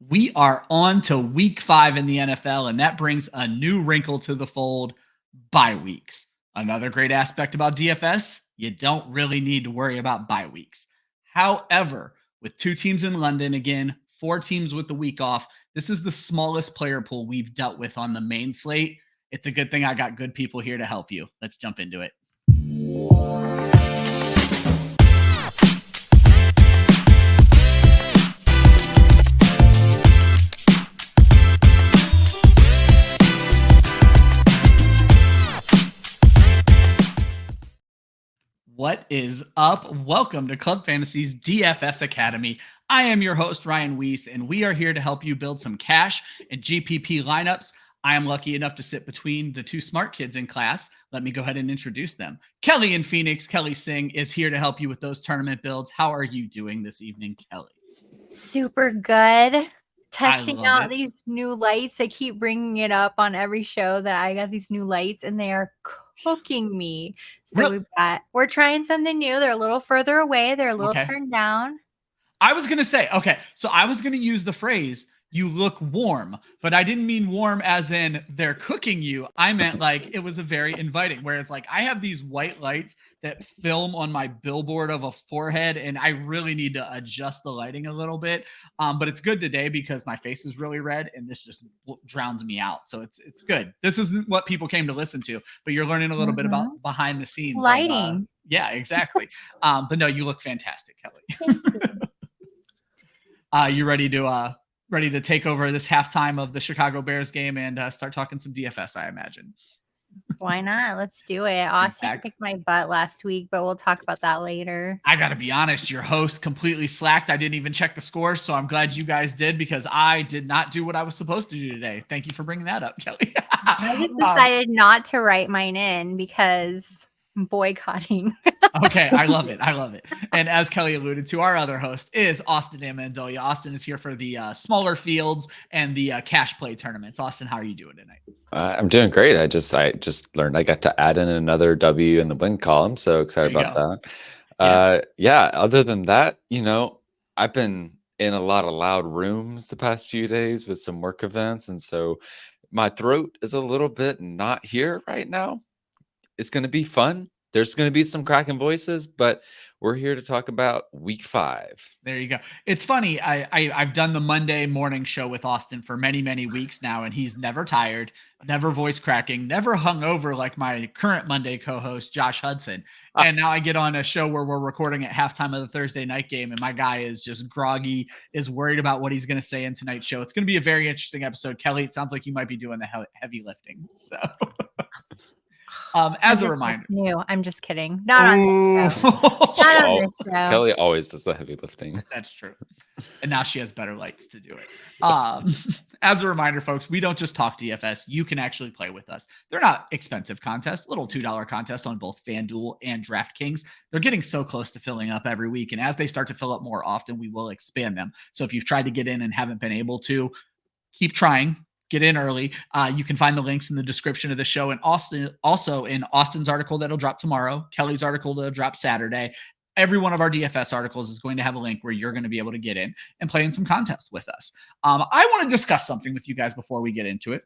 We are on to week 5 in the NFL, and that brings a new wrinkle to the fold: bye weeks. Another great aspect about DFS, you don't really need to worry about bye weeks. However, with 2 teams in London again, 4 teams with the week off, this is the smallest player pool we've dealt with on the main slate. It's a good thing I got good people here to help you. Let's jump into it. What is up? Welcome to Club Fantasy's DFS Academy. I am your host, Ryan Weisse, and we are here to help you build some cash and GPP lineups. I am lucky enough to sit between the 2 smart kids in class. Let me go ahead and introduce them. Kelly in Phoenix, Kelly Singh, is here to help you with those tournament builds. How are you doing this evening, Kelly? Super good. Testing out these new lights. I keep bringing it up on every show that I got these new lights, and they are cooking me. So we're trying something new. They're a little further away. They're a little turned down. I was going to say, so I was going to use the phrase, you look warm, but I didn't mean warm as in they're cooking you. I meant like it was a very inviting. Whereas like I have these white lights that film on my billboard of a forehead, and I really need to adjust the lighting a little bit. But it's good today because my face is really red and this just drowns me out. So it's good. This isn't what people came to listen to, but you're learning a little bit about behind the scenes lighting. Yeah, exactly. But no, you look fantastic, Kelly. You ready to take over this halftime of the Chicago Bears game and start talking some DFS, I imagine. Why not? Let's do it. Austin kicked my butt last week, but we'll talk about that later. I got to be honest, your host completely slacked. I didn't even check the score, so I'm glad you guys did because I did not do what I was supposed to do today. Thank you for bringing that up, Kelly. I just decided not to write mine in because I'm boycotting. Okay, I love it. And as Kelly alluded to, our other host is Austin Amandolia. Austin is here for the smaller fields and the cash play tournaments. Austin, how are you doing tonight? I'm doing great. I just learned I got to add in another W in the win column. So excited about that. Other than that, I've been in a lot of loud rooms the past few days with some work events. And so my throat is a little bit not here right now. It's going to be fun. There's going to be some cracking voices, but we're here to talk about week 5. There you go. It's funny. I've done the Monday morning show with Austin for many, many weeks now, and he's never tired, never voice cracking, never hungover like my current Monday co-host, Josh Hudson. And now I get on a show where we're recording at halftime of the Thursday night game, and my guy is just groggy, is worried about what he's going to say in tonight's show. It's going to be a very interesting episode. Kelly, it sounds like you might be doing the heavy lifting. So... as a reminder, I'm just kidding. Not on this show. Kelly always does the heavy lifting. That's true. And now she has better lights to do it. As a reminder, folks, we don't just talk DFS. You can actually play with us. They're not expensive contests, little $2 contests on both FanDuel and DraftKings. They're getting so close to filling up every week. And as they start to fill up more often, we will expand them. So if you've tried to get in and haven't been able to, keep trying. Get in early. You can find the links in the description of the show, and also in Austin's article that'll drop tomorrow, Kelly's article that'll drop Saturday. Every one of our DFS articles is going to have a link where you're going to be able to get in and play in some contests with us. I want to discuss something with you guys before we get into it.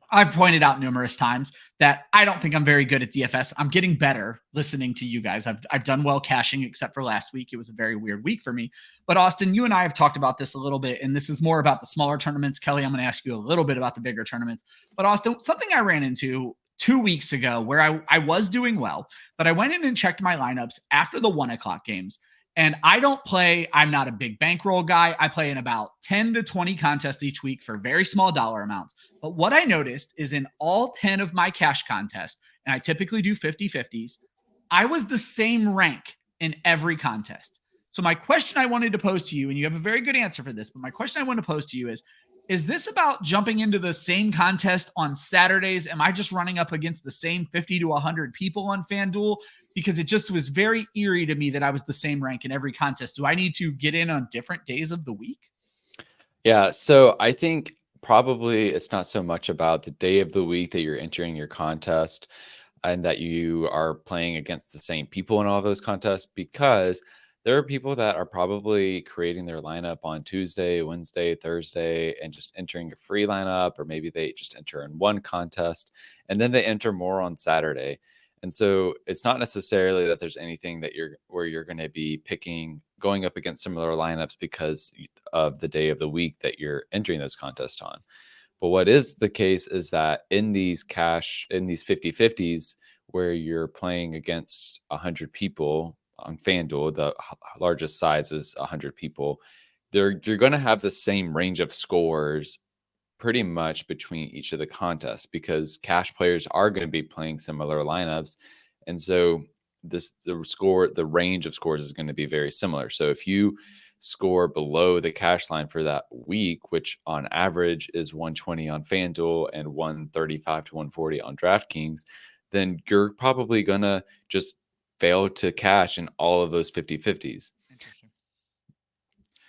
I've pointed out numerous times that I don't think I'm very good at DFS. I'm getting better listening to you guys. I've done well cashing, except for last week. It was a very weird week for me. But Austin, you and I have talked about this a little bit, and this is more about the smaller tournaments. Kelly, I'm going to ask you a little bit about the bigger tournaments. But Austin, something I ran into 2 weeks ago where I was doing well, but I went in and checked my lineups after the 1:00 games. And I'm not a big bankroll guy. I play in about 10 to 20 contests each week for very small dollar amounts. But what I noticed is in all 10 of my cash contests, and I typically do 50-50s, I was the same rank in every contest. So my question I wanted to pose to you, and you have a very good answer for this, but my question I want to pose to you is this about jumping into the same contest on Saturdays? Am I just running up against the same 50 to 100 people on FanDuel? Because it just was very eerie to me that I was the same rank in every contest. Do I need to get in on different days of the week? Yeah, so I think probably it's not so much about the day of the week that you're entering your contest and that you are playing against the same people in all those contests, because there are people that are probably creating their lineup on Tuesday, Wednesday, Thursday, and just entering a free lineup, or maybe they just enter in one contest and then they enter more on Saturday. And so it's not necessarily that there's anything that you're going to be picking going up against similar lineups because of the day of the week that you're entering those contests on. But what is the case is that in these 50-50s, where you're playing against 100 people on FanDuel, the largest size is 100 people, you're going to have the same range of scores pretty much between each of the contests, because cash players are going to be playing similar lineups. And so the range of scores is going to be very similar. So if you score below the cash line for that week, which on average is 120 on FanDuel and 135 to 140 on DraftKings, then you're probably going to just fail to cash in all of those 50-50s. Interesting.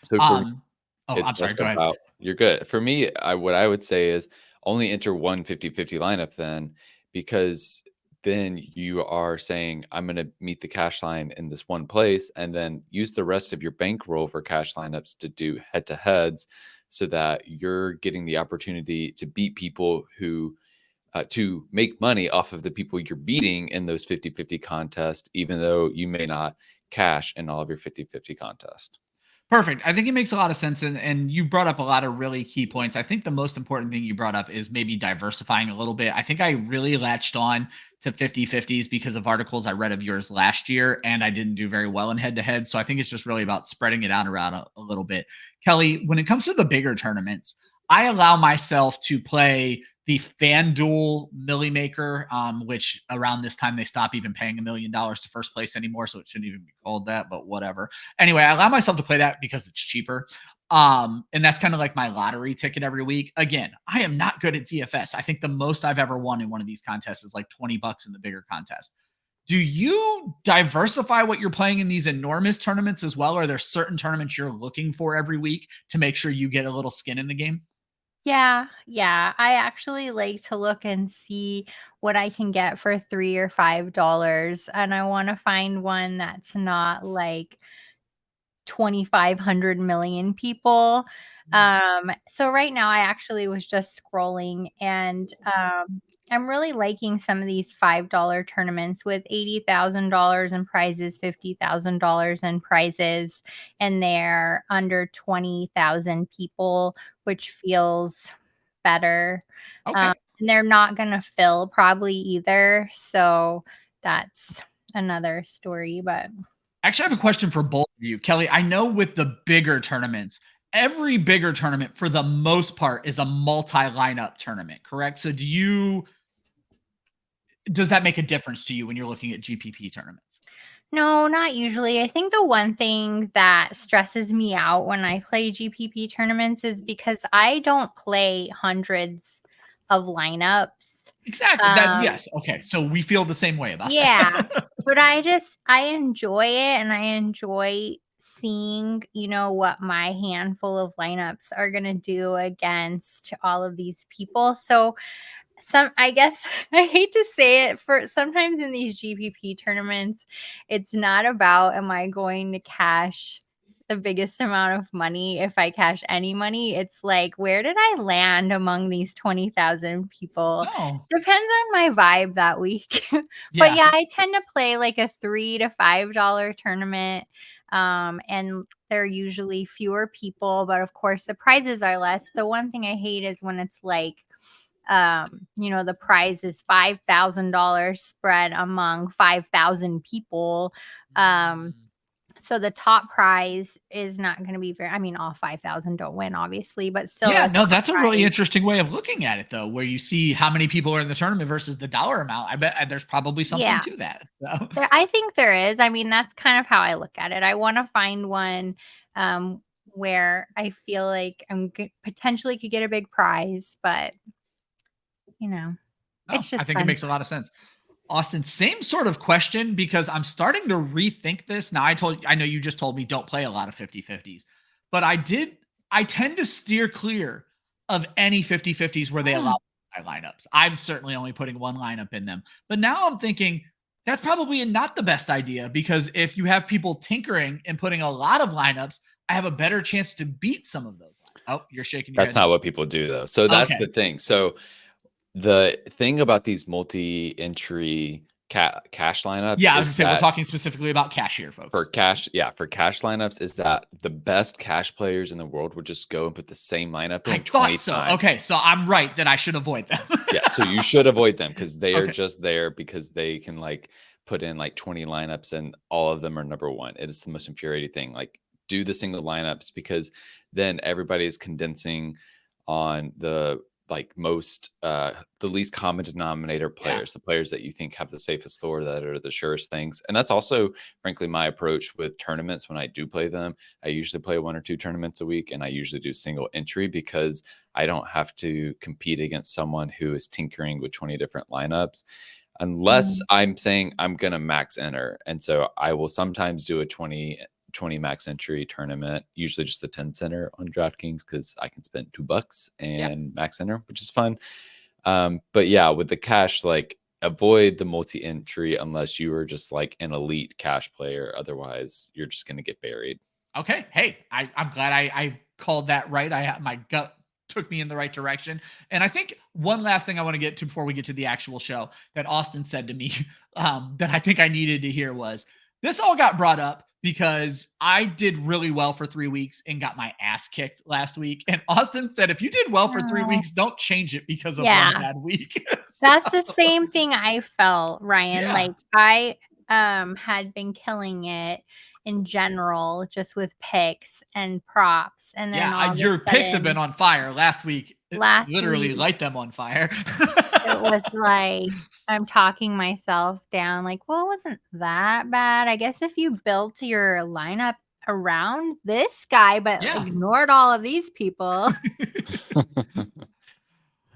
So I'm sorry, go ahead. You're good. For me, what I would say is only enter one 50-50 lineup then, because then you are saying, I'm going to meet the cash line in this one place, and then use the rest of your bankroll for cash lineups to do head-to-heads, so that you're getting the opportunity to beat people who to make money off of the people you're beating in those 50-50 contests, even though you may not cash in all of your 50-50 contests. Perfect. I think it makes a lot of sense. And you brought up a lot of really key points. I think the most important thing you brought up is maybe diversifying a little bit. I think I really latched on to 50-50s because of articles I read of yours last year, and I didn't do very well in head-to-head. So I think it's just really about spreading it out around a little bit. Kelly, when it comes to the bigger tournaments, I allow myself to play the FanDuel Millionaire Maker, which around this time they stop even paying $1 million to first place anymore, so it shouldn't even be called that, but whatever. Anyway, I allow myself to play that because it's cheaper. And that's kind of like my lottery ticket every week. Again, I am not good at DFS. I think the most I've ever won in one of these contests is like $20 in the bigger contest. Do you diversify what you're playing in these enormous tournaments as well? Or are there certain tournaments you're looking for every week to make sure you get a little skin in the game? Yeah. I actually like to look and see what I can get for $3 or $5. And I want to find one that's not like 2,500 million people. So right now I actually was just scrolling, and I'm really liking some of these $5 tournaments with $80,000 in prizes, $50,000 in prizes, and they're under 20,000 people, which feels better. Okay. And they're not going to fill probably either. So that's another story. But actually, I have a question for both of you. Kelly, I know with the bigger tournaments, every bigger tournament for the most part is a multi-lineup tournament, correct? So does that make a difference to you when you're looking at GPP tournaments? No, not usually. I think the one thing that stresses me out when I play GPP tournaments is because I don't play hundreds of lineups. Exactly. Yes. Okay. So we feel the same way about that. But I enjoy it, and I enjoy seeing, what my handful of lineups are going to do against all of these people. So I guess I hate to say it, for sometimes in these GPP tournaments, it's not about, am I going to cash the biggest amount of money if I cash any money? It's like, where did I land among these 20,000 people? No. Depends on my vibe that week. But yeah, I tend to play like a $3 to $5 tournament. And they're usually fewer people, but of course the prizes are less. The one thing I hate is when it's like, the prize is $5,000 spread among 5,000 people. So the top prize is not going to be all 5,000 don't win, obviously, but still. Yeah, no, that's a really interesting way of looking at it, though, where you see how many people are in the tournament versus the dollar amount. I bet there's probably something to that. So. I think there is. That's kind of how I look at it. I want to find one where I feel like I'm potentially could get a big prize, but it's just I think fun. It makes a lot of sense. Austin, same sort of question, because I'm starting to rethink this. Now, I know you just told me don't play a lot of 50-50s, but I tend to steer clear of any 50-50s where they allow lineups. I'm certainly only putting one lineup in them. But now I'm thinking, that's probably not the best idea, because if you have people tinkering and putting a lot of lineups, I have a better chance to beat some of those. Oh, you're shaking your head. That's not what people do, though. So that's the thing. So the thing about these multi-entry cash lineups. Yeah, I was gonna say we're talking specifically about cash here, folks. For cash lineups, is that the best cash players in the world would just go and put the same lineup in I 20 thought so. times. Okay, so I'm right that I should avoid them. Yeah, so you should avoid them because they are just there because they can like put in like 20 lineups and all of them are number one. It is the most infuriating thing. Like, do the single lineups, because then everybody is condensing on the most the least common denominator players, the players that you think have the safest floor, that are the surest things. And that's also frankly my approach with tournaments. When I do play them, I usually play 1 or 2 tournaments a week, and I usually do single entry because I don't have to compete against someone who is tinkering with 20 different lineups, unless I'm saying I'm gonna max enter. And so I will sometimes do a 20 max entry tournament, usually just the 10 center on DraftKings, because I can spend $2 and max enter, which is fun. But yeah, with the cash, like, avoid the multi-entry unless you are just like an elite cash player. Otherwise, you're just going to get buried. Okay. Hey, I'm glad I called that right. My gut took me in the right direction. And I think one last thing I want to get to before we get to the actual show that Austin said to me that I think I needed to hear was, this all got brought up because I did really well for 3 weeks and got my ass kicked last week. And Austin said, if you did well for 3 weeks, don't change it because of one bad week. That's the same thing I felt, Ryan. Yeah. Like, I had been killing it in general, just with picks and props. And then your picks have been on fire last week. Literally light them on fire. It was like, I'm talking myself down, like, well, it wasn't that bad. I guess if you built your lineup around this guy, but ignored all of these people.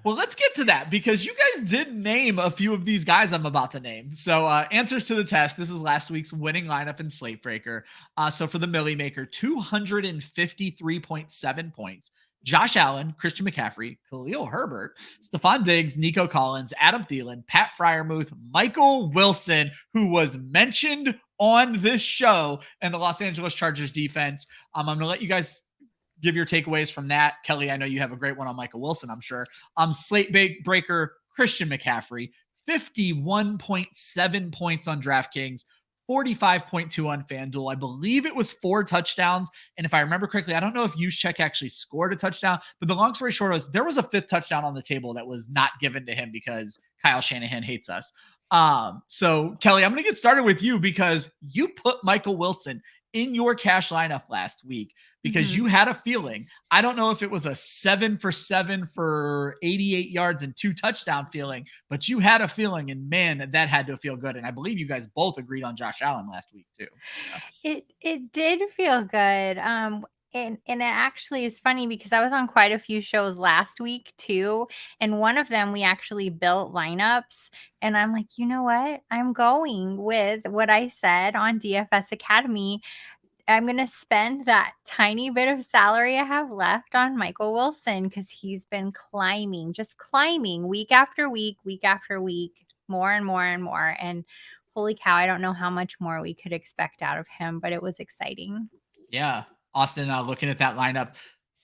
Well, let's get to that, because you guys did name a few of these guys I'm about to name. So answers to the test. This is last week's winning lineup in Slate Breaker. So for the Millie Maker, 253.7 points. Josh Allen, Christian McCaffrey, Khalil Herbert, Stephon Diggs, Nico Collins, Adam Thielen, Pat Freiermuth, Michael Wilson, who was mentioned on this show, and the Los Angeles Chargers defense. I'm going to let you guys give your takeaways from that. Kelly, I know you have a great one on Michael Wilson, I'm sure. Slate Breaker, Christian McCaffrey, 51.7 points on DraftKings, 45.2 on FanDuel. I believe it was 4 touchdowns. And if I remember correctly, I don't know if Juszczyk actually scored a touchdown, but the long story short was there was a 5th touchdown on the table that was not given to him because Kyle Shanahan hates us. So Kelly, I'm going to get started with you because you put Michael Wilson in your cash lineup last week because you had a feeling. I don't know if it was a 7 for 7 for 88 yards and 2 touchdown feeling, but you had a feeling, and man, that had to feel good. And I believe you guys both agreed on Josh Allen last week too. So. It did feel good. And it actually is funny because I was on quite a few shows last week too. And one of them, we actually built lineups. And I'm like, you know what? I'm going with what I said on DFS Academy. I'm going to spend that tiny bit of salary I have left on Michael Wilson because he's been just climbing week after week, more and more and more. And holy cow, I don't know how much more we could expect out of him, but it was exciting. Yeah. Austin, looking at that lineup,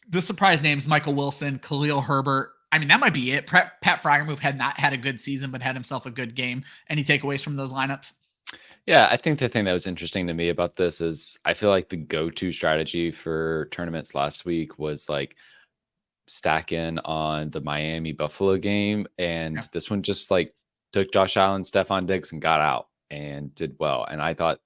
the surprise names, Michael Wilson, Khalil Herbert. I mean, that might be it. Pat Freiermuth had not had a good season, but had himself a good game. Any takeaways from those lineups? Yeah, I think the thing that was interesting to me about this is I feel like the go-to strategy for tournaments last week was like stack in on the Miami Buffalo game. And this one just like took Josh Allen, Stephon Diggs, and got out and did well. And I thought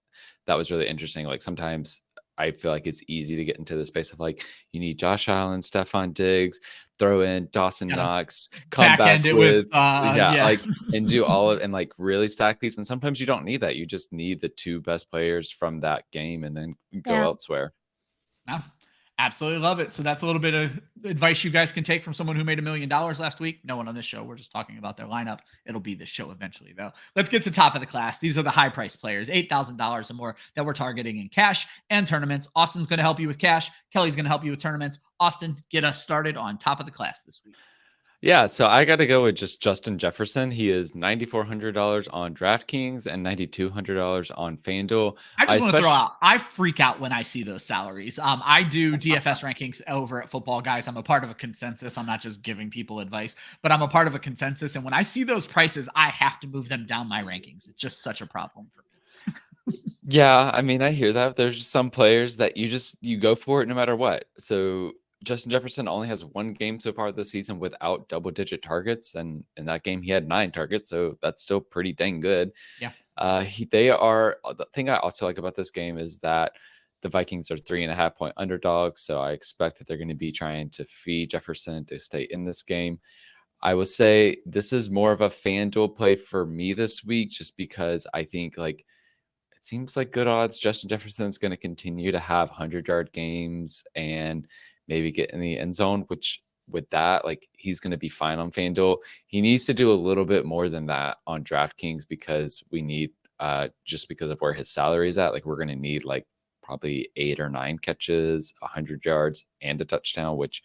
that was really interesting. Like, sometimes I feel like it's easy to get into the space of like, you need Josh Allen, Stephon Diggs, throw in Dawson Knox, come back with like, and do all of, and like really stack these. And sometimes you don't need that. You just need the 2 best players from that game and then go elsewhere. Yeah. Absolutely love it. So that's a little bit of advice you guys can take from someone who made $1 million last week. No one on this show. We're just talking about their lineup. It'll be this show eventually, though. Let's get to top of the class. These are the high price players, $8,000 or more, that we're targeting in cash and tournaments. Austin's going to help you with cash. Kelly's going to help you with tournaments. Austin, get us started on top of the class this week. Yeah, so I got to go with just Justin Jefferson. He is $9,400 on DraftKings and $9,200 on FanDuel. I just want to throw out, I freak out when I see those salaries. I do DFS rankings over at Football Guys. I'm a part of a consensus. I'm not just giving people advice, but I'm a part of a consensus. And when I see those prices, I have to move them down my rankings. It's just such a problem for me. Yeah, I mean, I hear that. There's some players that you go for it no matter what. So Justin Jefferson only has one game so far this season without double-digit targets, and in that game he had 9 targets, so that's still pretty dang good. Yeah. The thing I also like about this game is that the Vikings are 3.5-point underdogs, so I expect that they're going to be trying to feed Jefferson to stay in this game. I would say this is more of a FanDuel play for me this week, just because I think it seems like good odds Justin Jefferson is going to continue to have 100-yard games and maybe get in the end zone, which with that, he's going to be fine on FanDuel. He needs to do a little bit more than that on DraftKings because we need, just because of where his salary is at, we're going to need probably 8 or 9 catches, 100 yards, and a touchdown, which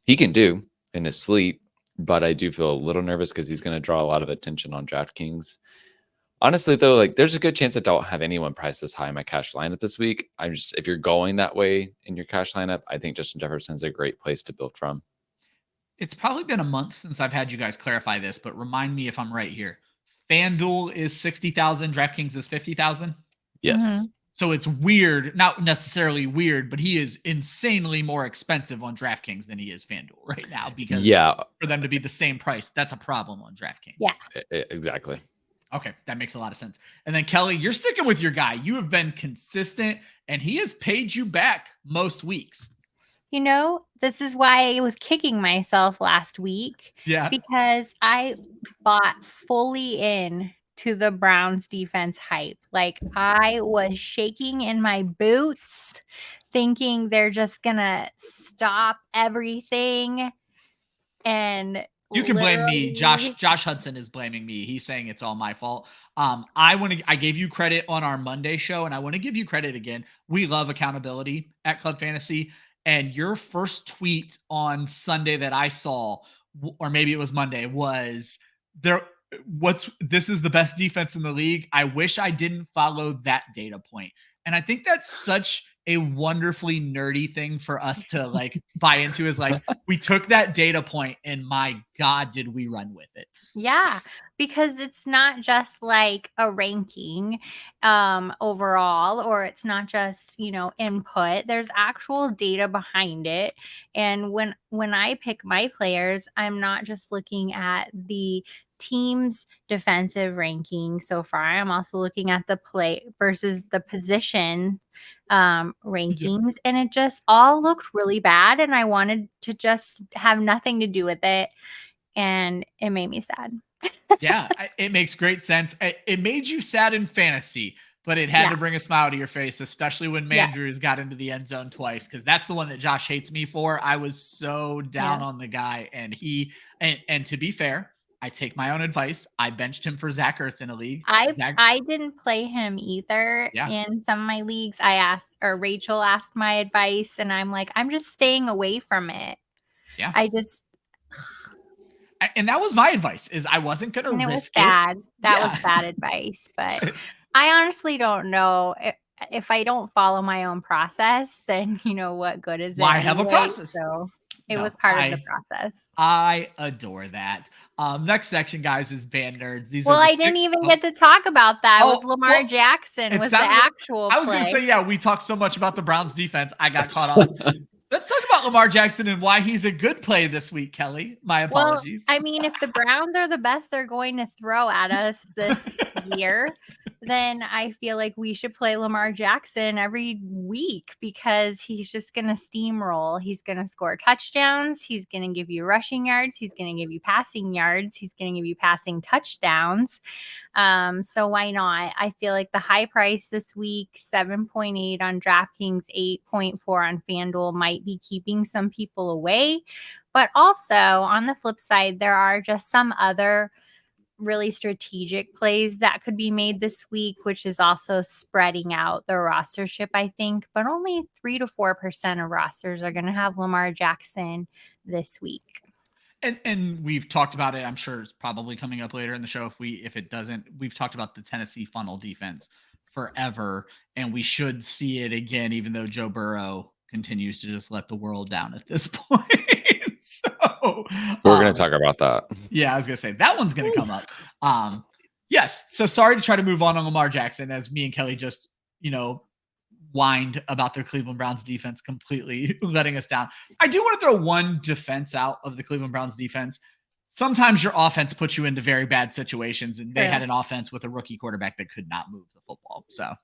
he can do in his sleep. But I do feel a little nervous because he's going to draw a lot of attention on DraftKings. Honestly, though, there's a good chance I don't have anyone priced this high in my cash lineup this week. If you're going that way in your cash lineup, I think Justin Jefferson's a great place to build from. It's probably been a month since I've had you guys clarify this, but remind me if I'm right here. FanDuel is 60,000, DraftKings is 50,000. Yes. Mm-hmm. So it's weird, not necessarily weird, but he is insanely more expensive on DraftKings than he is FanDuel right now because for them to be the same price, that's a problem on DraftKings. Yeah, exactly. Okay, that makes a lot of sense. And then Kelly, you're sticking with your guy. You have been consistent, and he has paid you back most weeks. This is why I was kicking myself last week. Yeah. Because I bought fully in to the Browns defense hype. I was shaking in my boots, thinking they're just going to stop everything. And you can blame me. Josh Hudson is blaming me. He's saying it's all my fault. I gave you credit on our Monday show, and I want to give you credit again. We love accountability at Club Fantasy. And your first tweet on Sunday that I saw, or maybe it was Monday, was this is the best defense in the league. I wish I didn't follow that data point. And I think that's such a wonderfully nerdy thing for us to buy into, is we took that data point and my God, did we run with it? Yeah, because it's not just a ranking overall, or it's not just, input. There's actual data behind it. And when I pick my players, I'm not just looking at the team's defensive ranking so far. I'm also looking at the play versus the position rankings, and it just all looked really bad, and I wanted to just have nothing to do with it, and it made me sad. Yeah, it makes great sense. It made you sad in fantasy, but it had to bring a smile to your face, especially when Mandrews got into the end zone twice, because that's the one that Josh hates me for. I was so down on the guy, and and to be fair, I take my own advice. I benched him for Zach Ertz in a league. I didn't play him either in some of my leagues. Rachel asked my advice, and I'm like, I'm just staying away from it. Yeah. And that was my advice, is I wasn't going to risk it. It was bad. That was bad advice. But I honestly don't know. If I don't follow my own process, then what good is it? Why have a process? So it was part of the process. I adore that. Next section, guys, is Band Nerds. I didn't even get to talk about that. With Lamar Jackson was the actual I was going to say, we talked so much about the Browns defense. I got caught up. Let's talk about Lamar Jackson and why he's a good play this week, Kelly. My apologies. Well, if the Browns are the best they're going to throw at us this year, then I feel like we should play Lamar Jackson every week, because he's just going to steamroll. He's going to score touchdowns. He's going to give you rushing yards. He's going to give you passing yards. He's going to give you passing touchdowns. So why not? I feel like the high price this week, 7.8 on DraftKings, 8.4 on FanDuel, might be keeping some people away. But also on the flip side, there are just some other really strategic plays that could be made this week, which is also spreading out the rostership, I think. But only 3 to 4% of rosters are going to have Lamar Jackson this week. And we've talked about it. I'm sure it's probably coming up later in the show. If it doesn't, we've talked about the Tennessee funnel defense forever, and we should see it again, even though Joe Burrow continues to just let the world down at this point. So we're going to talk about that. Yeah, I was going to say that one's going to come up. Yes. So sorry to try to move on Lamar Jackson, as me and Kelly just, whined about their Cleveland Browns defense completely letting us down. I do want to throw one defense out of the Cleveland Browns defense. Sometimes your offense puts you into very bad situations, and they had an offense with a rookie quarterback that could not move the football. So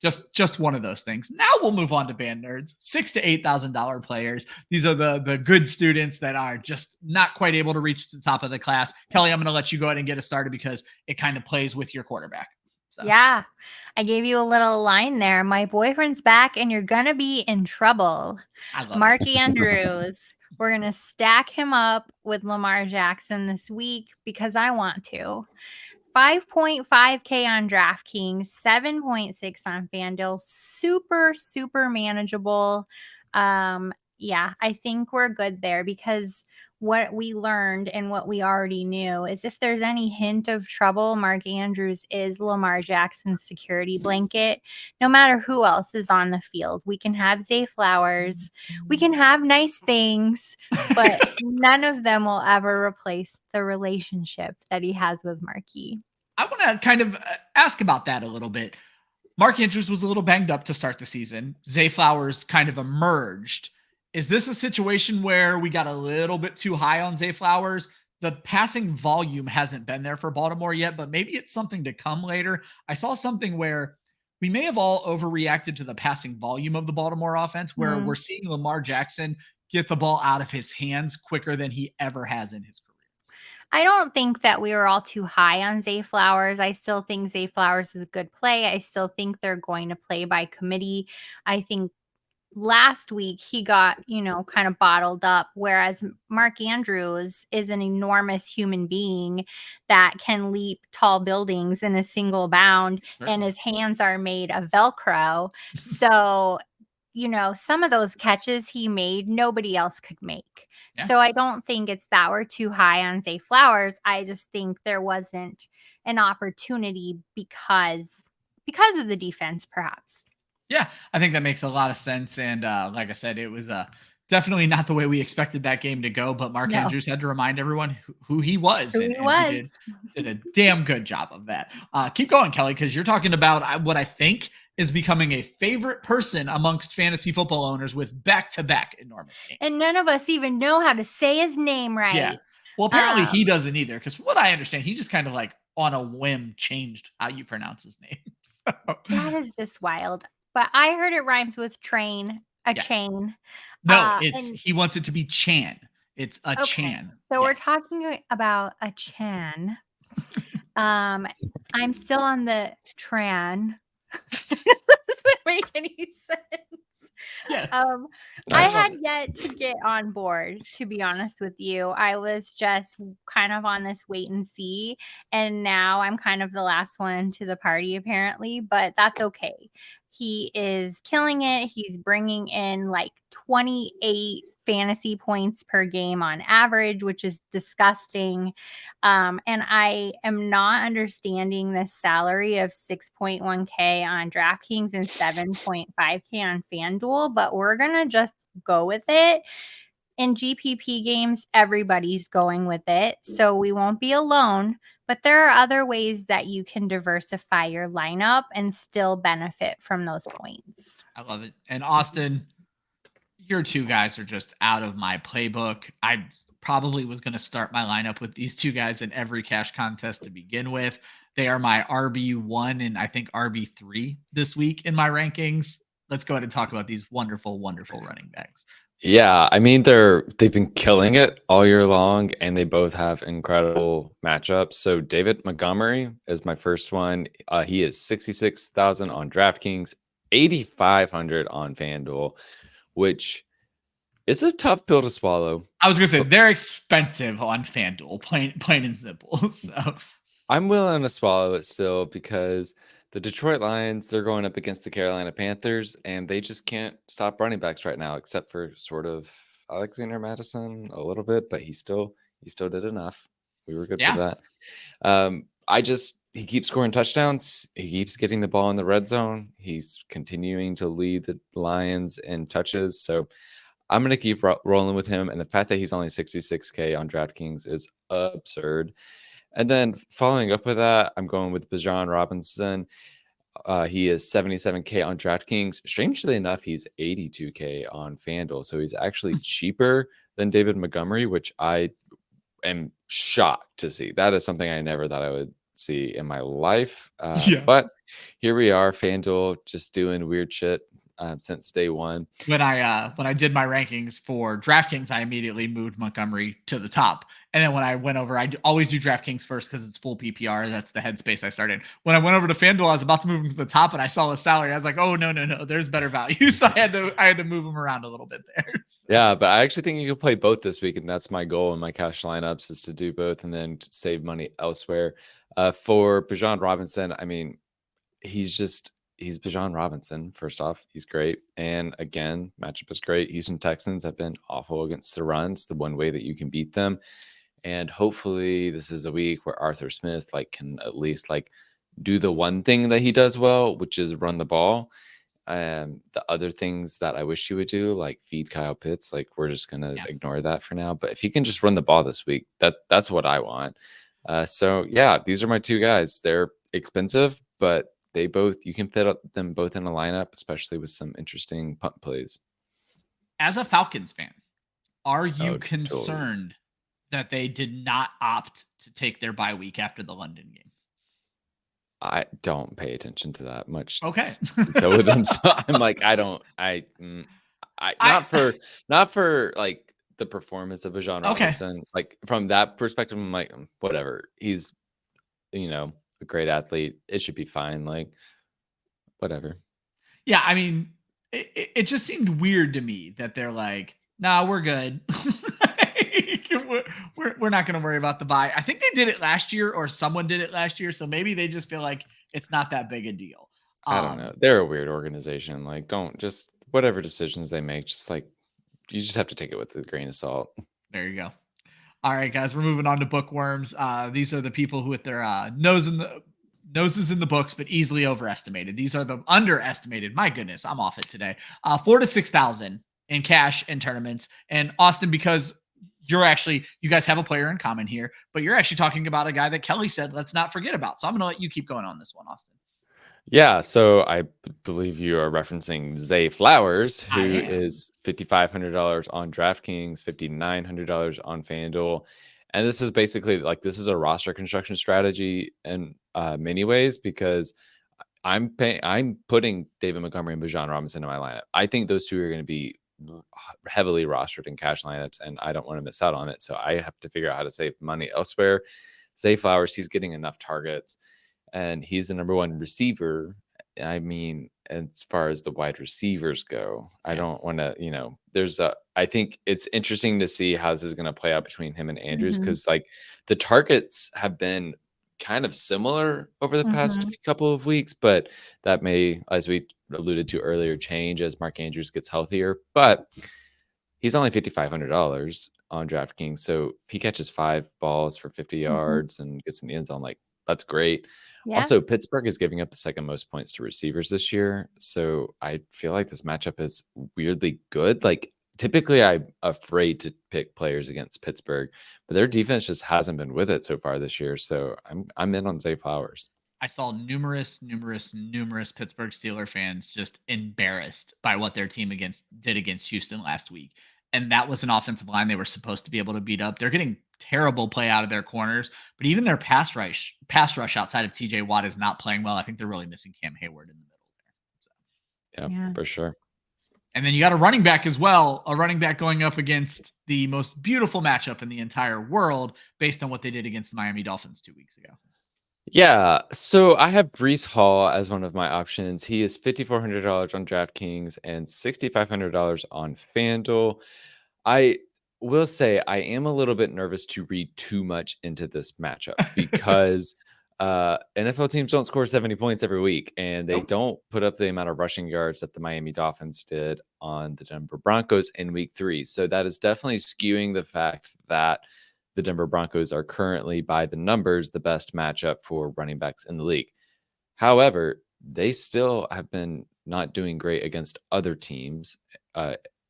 just one of those things. Now we'll move on to band nerds, $6,000 to $8,000 players. These are the good students that are just not quite able to reach the top of the class. Kelly, I'm going to let you go ahead and get us started because it kind of plays with your quarterback. So. Yeah, I gave you a little line there. My boyfriend's back and you're going to be in trouble. Mark Andrews. We're going to stack him up with Lamar Jackson this week because I want to. 5.5K on DraftKings, 7.6 on FanDuel. Super, super manageable. Yeah, I think we're good there because what we learned and what we already knew is if there's any hint of trouble, Mark Andrews is Lamar Jackson's security blanket. No matter who else is on the field, we can have Zay Flowers, we can have nice things, but none of them will ever replace the relationship that he has with Marquis. I want to kind of ask about that a little bit. Mark Andrews was a little banged up to start the season. Zay Flowers kind of emerged. Is this a situation where we got a little bit too high on Zay Flowers? The passing volume hasn't been there for Baltimore yet, but maybe it's something to come later. I saw something where we may have all overreacted to the passing volume of the Baltimore offense, where we're seeing Lamar Jackson get the ball out of his hands quicker than he ever has in his career. I don't think that we were all too high on Zay Flowers. I still think Zay Flowers is a good play. I still think they're going to play by committee. I think last week he got, kind of bottled up, whereas Mark Andrews is an enormous human being that can leap tall buildings in a single bound, and his hands are made of Velcro. So, some of those catches he made, nobody else could make. Yeah. So I don't think it's that we're too high on Zay Flowers. I just think there wasn't an opportunity because of the defense, perhaps. Yeah, I think that makes a lot of sense. And like I said, it was definitely not the way we expected that game to go. But Mark Andrews had to remind everyone who he was. He did a damn good job of that. Keep going, Kelly, because you're talking about what I think is becoming a favorite person amongst fantasy football owners with back-to-back enormous games. And none of us even know how to say his name right. Yeah. Well, apparently he doesn't either, because from what I understand, he just kind of like on a whim changed how you pronounce his name. So. That is just wild. But I heard it rhymes with train, chain. No, he wants it to be Chan. It's Achane. So we're talking about Achane. I'm still on the Tran. Doesn't make any sense. Yes. Nice. I had yet to get on board, to be honest with you. I was just kind of on this wait and see, and now I'm kind of the last one to the party, apparently, but that's okay. He is killing it. He's bringing in like 28 fantasy points per game on average, which is disgusting. And I am not understanding the salary of 6.1K on DraftKings and 7.5K on FanDuel, but we're going to just go with it. In GPP games, everybody's going with it, so we won't be alone. But there are other ways that you can diversify your lineup and still benefit from those points. I love it. And Austin, your two guys are just out of my playbook. I probably was going to start my lineup with these two guys in every cash contest to begin with. They are my RB1 and I think RB3 this week in my rankings. Let's go ahead and talk about these wonderful, wonderful running backs. Yeah, I mean they've been killing it all year long, and they both have incredible matchups. So David Montgomery is my first one. He is 66,000 on DraftKings, 8,500 on FanDuel, which is a tough pill to swallow. I was gonna say they're expensive on FanDuel, plain and simple. So I'm willing to swallow it still because the Detroit Lions, they're going up against the Carolina Panthers, and they just can't stop running backs right now, except for sort of Alexander Madison a little bit, but he still did enough. We were good Yeah. for that. He keeps scoring touchdowns. He keeps getting the ball in the red zone. He's continuing to lead the Lions in touches. So I'm going to keep rolling with him. And the fact that he's only 66K on DraftKings is absurd. And then following up with that, I'm going with Bijan Robinson. He is 77K on DraftKings. Strangely enough, he's 82K on FanDuel. So he's actually cheaper than David Montgomery, which I am shocked to see. That is something I never thought I would see in my life. But here we are, FanDuel just doing weird shit since day one. When I did my rankings for DraftKings, I immediately moved Montgomery to the top. And then when I went over, I always do DraftKings first because it's full PPR. That's the headspace I started. When I went over to FanDuel, I was about to move him to the top, and I saw his salary. I was like, oh, no, there's better value. So I had to move him around a little bit there. So. Yeah, but I actually think you can play both this week, and that's my goal in my cash lineups is to do both and then save money elsewhere. For Bijan Robinson, I mean, he's Bijan Robinson. First off, he's great. And again, matchup is great. Houston Texans have been awful against the run. It's the one way that you can beat them. And hopefully this is a week where Arthur Smith can at least do the one thing that he does well, which is run the ball. The other things that I wish he would do, like feed Kyle Pitts, we're just going to ignore that for now. But if he can just run the ball this week, that's what I want. So yeah, these are my two guys. They're expensive, but you can fit them both in a lineup, especially with some interesting punt plays. As a Falcons fan, are you concerned that they did not opt to take their bye week after the London game? I don't pay attention to that much. Okay. With them, so I'm not for the performance of Bijan Robinson. From that perspective, I'm whatever. He's, a great athlete. It should be fine. Whatever. Yeah, I mean, it just seemed weird to me that they're like, "Nah, we're good. we're not going to worry about the bye." I think they did it last year, or someone did it last year, so maybe they just feel like it's not that big a deal. I don't know. They're a weird organization. Don't just whatever decisions they make. Just you just have to take it with a grain of salt. There you go. All right, guys, we're moving on to bookworms. These are the people who with their noses in the books, but easily overestimated. These are the underestimated. My goodness, I'm off it today. 4,000 to 6,000 in cash in tournaments. And Austin, because you guys have a player in common here, but you're actually talking about a guy that Kelly said, let's not forget about. So I'm going to let you keep going on this one, Austin. Yeah, so I believe you are referencing Zay Flowers, who is $5,500 on DraftKings, $5,900 on FanDuel. And this is basically this is a roster construction strategy in many ways, because I'm putting David Montgomery and Bijan Robinson in my lineup. I think those two are going to be heavily rostered in cash lineups, and I don't want to miss out on it. So I have to figure out how to save money elsewhere. Zay Flowers, he's getting enough targets, and he's the number one receiver. I mean, as far as the wide receivers go, I don't want to, I think it's interesting to see how this is going to play out between him and Andrews, because the targets have been kind of similar over the past couple of weeks, but that may, as we alluded to earlier, change as Mark Andrews gets healthier. But he's only $5,500 on DraftKings, so if he catches 5 balls for 50 yards and gets in the end zone, that's great. Yeah. Also, Pittsburgh is giving up the second most points to receivers this year, so I feel like this matchup is weirdly good. Typically, I'm afraid to pick players against Pittsburgh, but their defense just hasn't been with it so far this year. So I'm in on Zay Flowers. I saw numerous Pittsburgh Steelers fans just embarrassed by what their team did against Houston last week. And that was an offensive line they were supposed to be able to beat up. They're getting terrible play out of their corners, but even their pass rush outside of TJ Watt is not playing well. I think they're really missing Cam Hayward in the middle there. So. Yeah, for sure. And then you got a running back as well, a running back going up against the most beautiful matchup in the entire world based on what they did against the Miami Dolphins 2 weeks ago. Yeah, so I have Breece Hall as one of my options. He is $5,400 on DraftKings and $6,500 on FanDuel. I will say I am a little bit nervous to read too much into this matchup because NFL teams don't score 70 points every week, and they don't put up the amount of rushing yards that the Miami Dolphins did on the Denver Broncos in week 3. So that is definitely skewing the fact that the Denver Broncos are currently, by the numbers, the best matchup for running backs in the league. However, they still have been not doing great against other teams,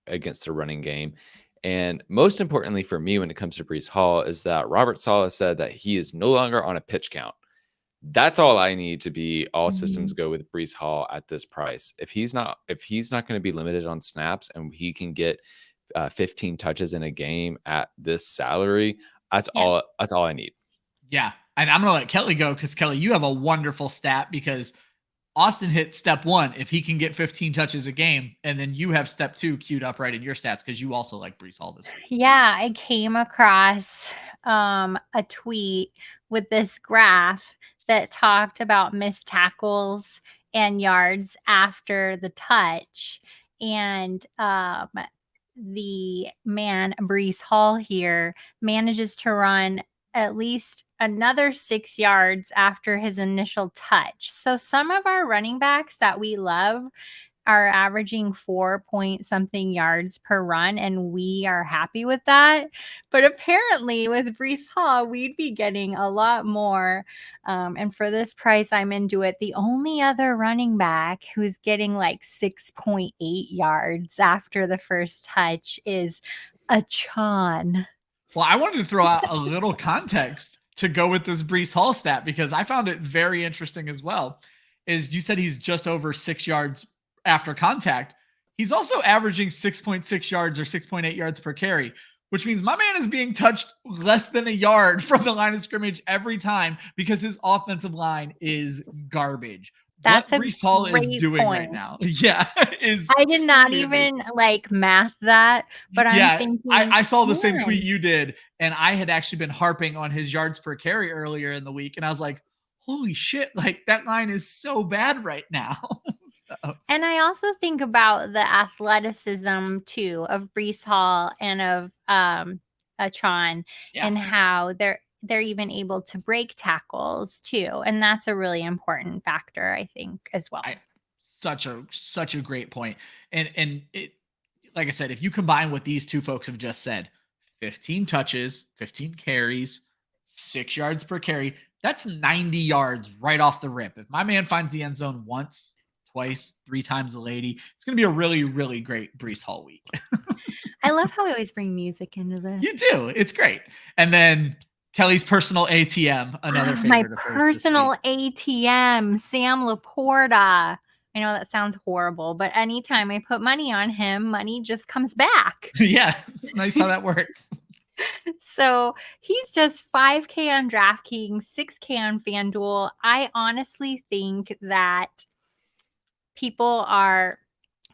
against the running game. And most importantly for me when it comes to Breece Hall is that Robert Saleh said that he is no longer on a pitch count. That's all I need to be all systems go with Breece Hall at this price. If he's not going to be limited on snaps and he can get 15 touches in a game at this salary, that's all I need. Yeah. And I'm going to let Kelly go because Kelly, you have a wonderful stat because Austin hit step 1 if he can get 15 touches a game, and then you have step 2 queued up right in your stats because you also like Breece Hall this week. Yeah, I came across a tweet with this graph that talked about missed tackles and yards after the touch, and the man Breece Hall here manages to run at least another 6 yards after his initial touch. So some of our running backs that we love are averaging 4-point-something yards per run, and we are happy with that. But apparently with Breece Hall, we'd be getting a lot more. And for this price, I'm into it. The only other running back who's getting like 6.8 yards after the first touch is Achane. Well, I wanted to throw out a little context to go with this Breece Hall stat because I found it very interesting as well. Is you said he's just over 6 yards after contact. He's also averaging 6.6 yards or 6.8 yards per carry, which means my man is being touched less than a yard from the line of scrimmage every time because his offensive line is garbage. That's what Breece Hall is doing point right now. Yeah. I did not even like math that, but I'm thinking. I saw the same tweet you did, and I had actually been harping on his yards per carry earlier in the week, and I was like, holy shit, like that line is so bad right now. So. And I also think about the athleticism too of Breece Hall and of Achane and how they're even able to break tackles too. And that's a really important factor, I think, as well. Such a great point. And it, like I said, if you combine what these two folks have just said, 15 touches, 15 carries, 6 yards per carry, that's 90 yards right off the rip. If my man finds the end zone once, twice, 3 times a lady, it's going to be a really, really great Breece Hall week. I love how we always bring music into this. You do. It's great. And then Kelly's personal ATM, another favorite. My personal ATM, Sam LaPorta. I know that sounds horrible, but anytime I put money on him, money just comes back. Yeah, it's nice how that works. So he's just 5K on DraftKings, 6K on FanDuel. I honestly think that people are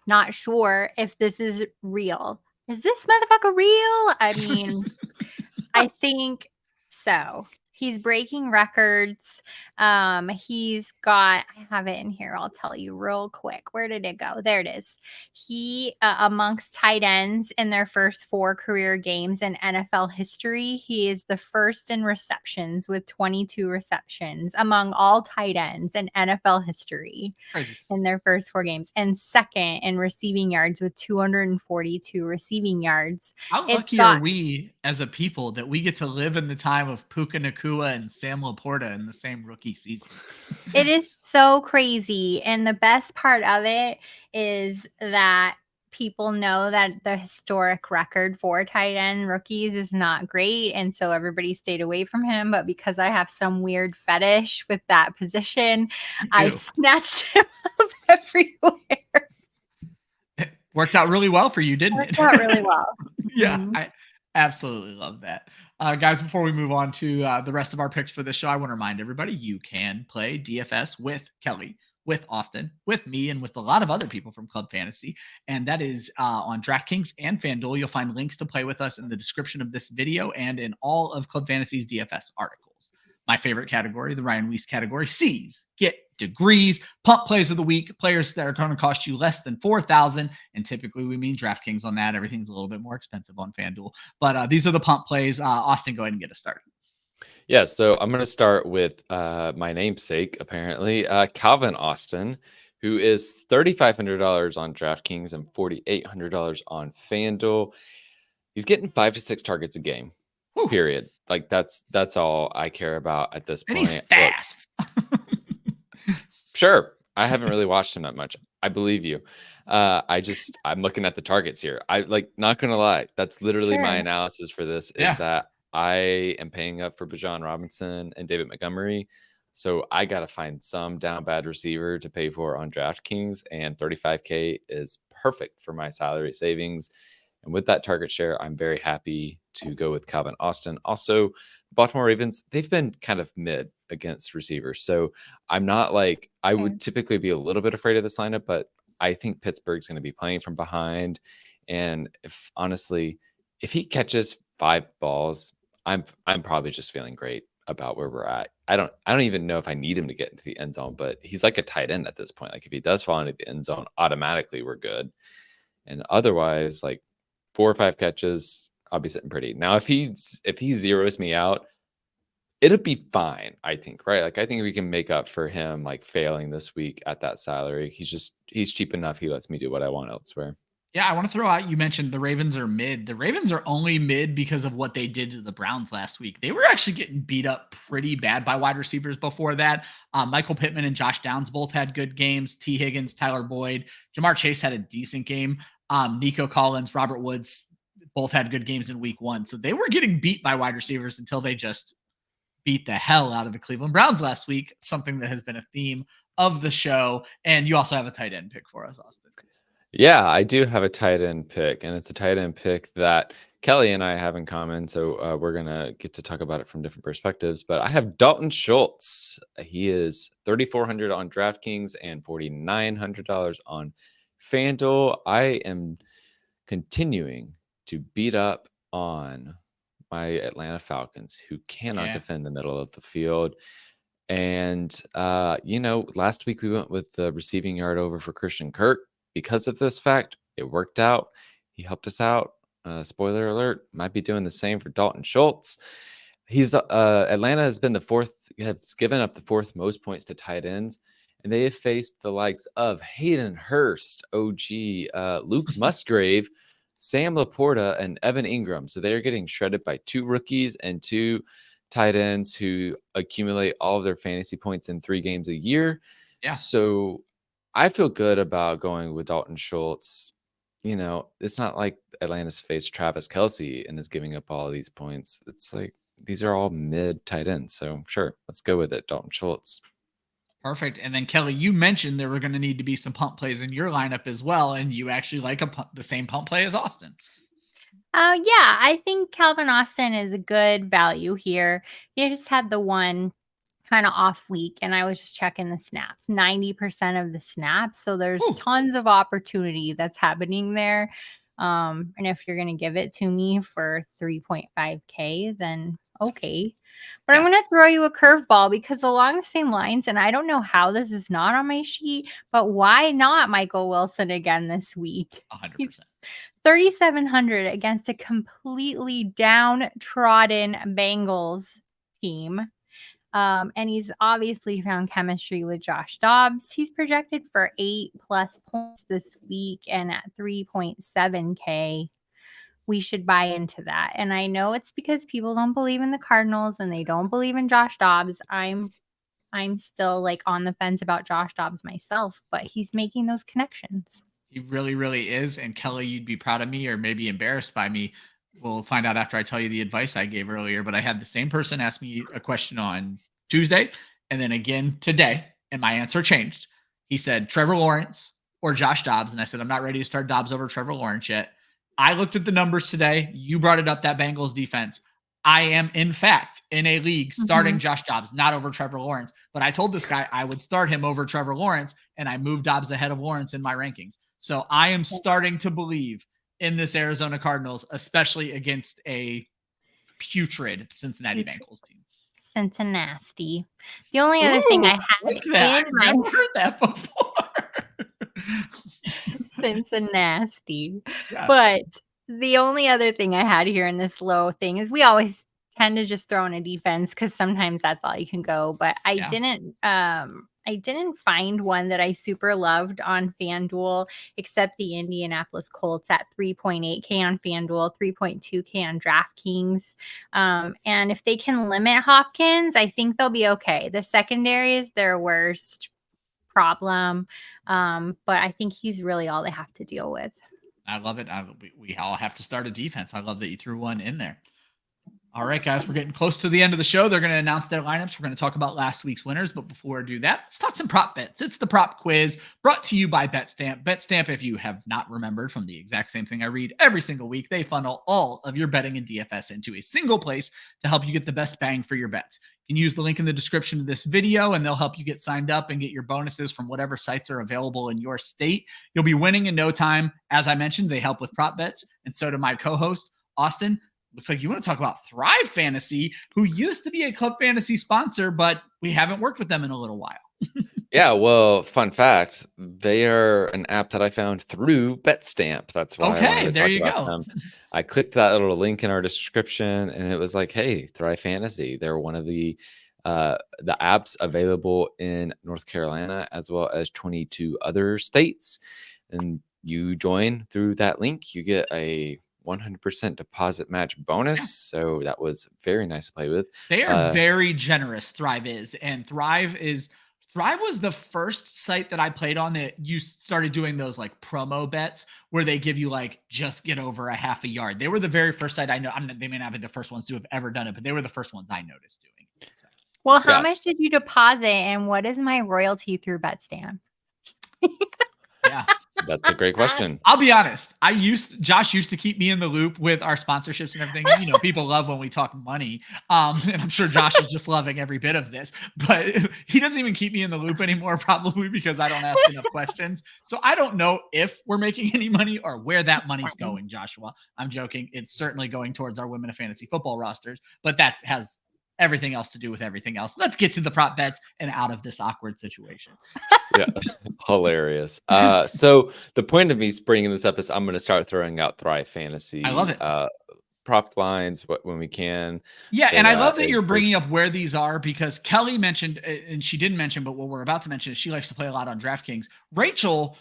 not sure if this is real. Is this motherfucker real? I mean, I think so. He's breaking records. He's got, I have it in here. I'll tell you real quick. Where did it go? There it is. He, amongst tight ends in their first 4 career games in NFL history, he is the first in receptions with 22 receptions among all tight ends in NFL history. Crazy. In their first 4 games, and second in receiving yards with 242 receiving yards. How lucky are we as a people that we get to live in the time of Puka Nacua and Sam LaPorta in the same rookie season? It is so crazy. And the best part of it is that people know that the historic record for tight end rookies is not great. And so everybody stayed away from him. But because I have some weird fetish with that position, I snatched him up everywhere. It worked out really well for you, didn't it? Worked out really well. Yeah, I absolutely love that. Guys, before we move on to the rest of our picks for this show, I want to remind everybody you can play DFS with Kelly, with Austin, with me, and with a lot of other people from Club Fantasy. And that is on DraftKings and FanDuel. You'll find links to play with us in the description of this video and in all of Club Fantasy's DFS articles. My favorite category, the Ryan Weisse category, C's get degrees, punt plays of the week, players that are going to cost you less than $4,000. And typically we mean DraftKings on that. Everything's a little bit more expensive on FanDuel. But these are the punt plays. Austin, go ahead and get us started. Yeah, so I'm going to start with my namesake, apparently, Calvin Austin, who is $3,500 on DraftKings and $4,800 on FanDuel. He's getting 5 to 6 targets a game. Whew. Period. Like that's all I care about at this And point. he's fast. Sure. I haven't really watched him that much. I believe you. I'm looking at the targets here. I not gonna lie. That's literally my analysis for this is that I am paying up for Bijan Robinson and David Montgomery. So I got to find some down bad receiver to pay for on DraftKings, and 35K is perfect for my salary savings. And with that target share, I'm very happy to go with Calvin Austin. Also, Baltimore Ravens, they've been kind of mid against receivers. So I'm not I would typically be a little bit afraid of this lineup, but I think Pittsburgh's going to be playing from behind. And if he catches 5 balls, I'm probably just feeling great about where we're at. I don't even know if I need him to get into the end zone, but he's like a tight end at this point. Like if he does fall into the end zone, automatically we're good. And otherwise, 4 or 5 catches, I'll be sitting pretty. Now, if he zeroes me out, it'll be fine, I think, right? I think we can make up for him failing this week at that salary. He's cheap enough. He lets me do what I want elsewhere. Yeah, I want to throw out, you mentioned the Ravens are mid. The Ravens are only mid because of what they did to the Browns last week. They were actually getting beat up pretty bad by wide receivers before that. Michael Pittman and Josh Downs both had good games. T. Higgins, Tyler Boyd, Jamar Chase had a decent game. Nico Collins, Robert Woods both had good games in week 1. So they were getting beat by wide receivers until they just beat the hell out of the Cleveland Browns last week, something that has been a theme of the show. And you also have a tight end pick for us, Austin. Yeah, I do have a tight end pick, and it's a tight end pick that Kelly and I have in common. So we're going to get to talk about it from different perspectives. But I have Dalton Schultz. He is $3,400 on DraftKings and $4,900 on FanDuel. I am continuing to beat up on my Atlanta Falcons, who cannot defend the middle of the field. And, last week we went with the receiving yard over for Christian Kirk. Because of this fact, it worked out. He helped us out. Spoiler alert, might be doing the same for Dalton Schultz. He's Atlanta has given up the 4th most points to tight ends, and they have faced the likes of Hayden Hurst, OG, Luke Musgrave, Sam LaPorta, and Evan Ingram. So they are getting shredded by 2 rookies and 2 tight ends who accumulate all of their fantasy points in 3 games a year. Yeah. So I feel good about going with Dalton Schultz. It's not like Atlanta's faced Travis Kelce and is giving up all of these points. It's these are all mid tight ends. So sure, let's go with it. Dalton Schultz. Perfect. And then Kelly, you mentioned there were going to need to be some punt plays in your lineup as well. And you actually like the same punt play as Austin. Yeah, I think Calvin Austin is a good value here. He just had the one kind of off week, and I was just checking the snaps, 90% of the snaps. So there's tons of opportunity that's happening there. And if you're going to give it to me for 3.5K, then okay. But I'm going to throw you a curveball because along the same lines, and I don't know how this is not on my sheet, but why not Michael Wilson again this week? 100%. 3,700 against a completely downtrodden Bengals team. And he's obviously found chemistry with Josh Dobbs. He's projected for 8+ points this week, and at 3.7K, we should buy into that. And I know it's because people don't believe in the Cardinals and they don't believe in Josh Dobbs. I'm still on the fence about Josh Dobbs myself, but he's making those connections. He really, really is. And Kelly, you'd be proud of me or maybe embarrassed by me. We'll find out after I tell you the advice I gave earlier, but I had the same person ask me a question on Tuesday and then again today, and my answer changed. He said, Trevor Lawrence or Josh Dobbs. And I said, I'm not ready to start Dobbs over Trevor Lawrence yet. I looked at the numbers today. You brought it up, that Bengals defense. I am, in fact, in a league starting Josh Dobbs, not over Trevor Lawrence. But I told this guy I would start him over Trevor Lawrence, and I moved Dobbs ahead of Lawrence in my rankings. So I am starting to believe in this Arizona Cardinals, especially against a putrid Cincinnati Bengals team. Cincinnati. The only other thing I had I've never heard that before. Cincinnati. Yeah. But the only other thing I had here in this low thing is we always tend to just throw in a defense because sometimes that's all you can go. But I didn't find one that I super loved on FanDuel except the Indianapolis Colts at 3.8K on FanDuel, 3.2K on DraftKings. And if they can limit Hopkins, I think they'll be okay. The secondary is their worst problem. But I think he's really all they have to deal with. I love it. We all have to start a defense. I love that you threw one in there. All right, guys, we're getting close to the end of the show. They're going to announce their lineups. We're going to talk about last week's winners. But before we do that, let's talk some prop bets. It's the prop quiz brought to you by BetStamp. BetStamp, if you have not remembered from the exact same thing I read every single week, they funnel all of your betting and DFS into a single place to help you get the best bang for your bets. You can use the link in the description of this video, and they'll help you get signed up and get your bonuses from whatever sites are available in your state. You'll be winning in no time. As I mentioned, they help with prop bets, and so do my co-host, Austin. Looks like you want to talk about Thrive Fantasy, who used to be a Club Fantasy sponsor, but we haven't worked with them in a little while. Yeah, well, fun fact, they are an app that I found through BetStamp. That's why I wanted to there talk you about go. them. I clicked that little link in our description, and it was like, hey, Thrive Fantasy. They're one of the apps available in North Carolina as well as 22 other states. And you join through that link, you get a 100% deposit match bonus. So that was very nice to play with. They are very generous. Thrive is, and Thrive was the first site that I played on that you started doing those like promo bets where they give you like just get over a half a yard. They were the very first site I know. They may not be the first ones to have ever done it, but they were the first ones I noticed doing it. So. Well, how much did you deposit, and what is my royalty through BetStamp? Yeah. That's a great question. I'll be honest. Josh used to keep me in the loop with our sponsorships and everything. You know, people love when we talk money. And I'm sure Josh is just loving every bit of this, but he doesn't even keep me in the loop anymore, probably because I don't ask enough questions. So I don't know if we're making any money or where that money's going, Joshua. I'm joking. It's certainly going towards our women of fantasy football rosters, but that has everything else to do with everything else. Let's get to the prop bets and out of this awkward situation. Yeah, hilarious. So the point of me bringing this up is I'm going to start throwing out Thrive Fantasy. I love it. Prop lines when we can. Yeah, so and I love that you're bringing up where these are because Kelly mentioned, and she didn't mention, but what we're about to mention is she likes to play a lot on DraftKings. Rachel,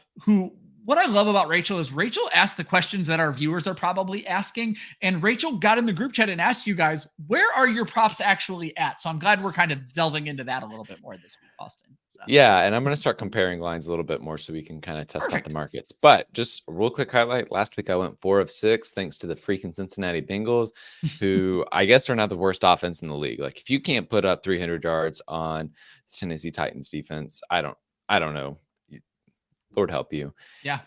what I love about Rachel is Rachel asked the questions that our viewers are probably asking. And Rachel got in the group chat and asked you guys, where are your props actually at? So I'm glad we're kind of delving into that a little bit more this week, Austin. So. Yeah, and I'm going to start comparing lines a little bit more so we can kind of test out the markets. But just a real quick highlight. Last week I went 4 of 6 thanks to the freaking Cincinnati Bengals, who I guess are now the worst offense in the league. Like if you can't put up 300 yards on Tennessee Titans defense, I don't know. Lord help you. Yeah.